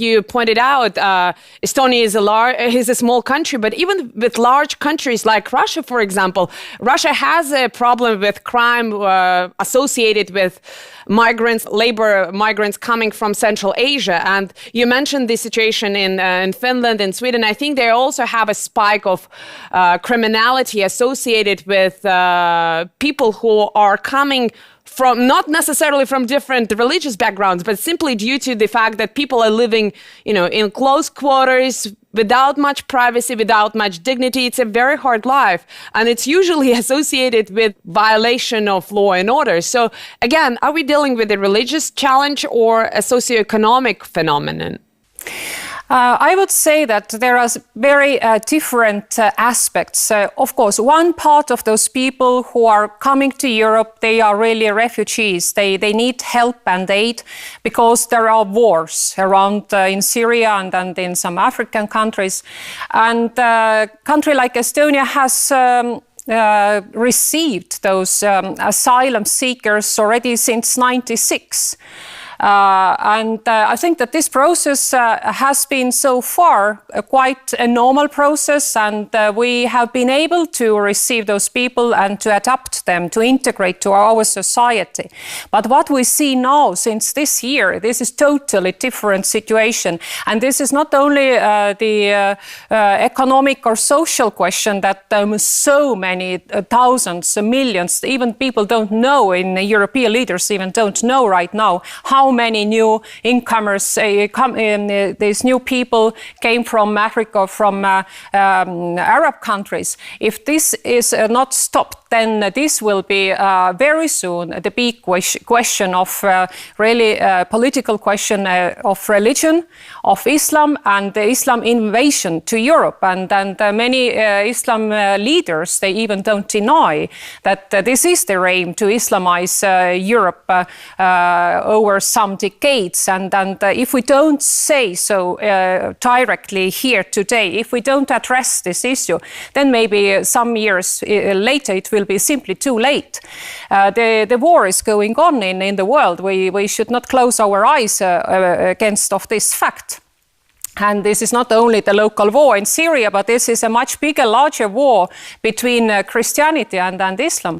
you pointed out, Estonia is a small country, but even with large countries like Russia, for example, Russia has a problem with crime associated with labor migrants coming from Central Asia. And you mentioned the situation in Finland and Sweden. I think they also have a spike of criminality associated with people who are coming from not necessarily from different religious backgrounds, but simply due to the fact that people are living, in close quarters, without much privacy, without much dignity. It's a very hard life. And it's usually associated with violation of law and order. So again, are we dealing with a religious challenge or a socioeconomic phenomenon? I would say that there are very different aspects. Of course, one part of those people who are coming to Europe, they are really refugees. They need help and aid because there are wars around in Syria and in some African countries. And a country like Estonia has received those asylum seekers already since '96. I think that this process has been so far quite a normal process, and we have been able to receive those people and to adapt them, to integrate to our society. But what we see now since this year, this is totally different situation. And this is not only the economic or social question that so many thousands, millions, even people don't know, in European leaders even don't know right now how many new incomers, these new people came from Africa, from Arab countries. If this is not stopped, then this will be very soon the big question of really political question of religion, of Islam, and the Islam invasion to Europe. And many Islam leaders, they even don't deny that this is their aim, to Islamize Europe over some decades. And if we don't say so directly here today, if we don't address this issue, then maybe some years later it will be simply too late. The war is going on in the world. We should not close our eyes against of this fact. And this is not only the local war in Syria, but this is a much bigger, larger war between Christianity and Islam.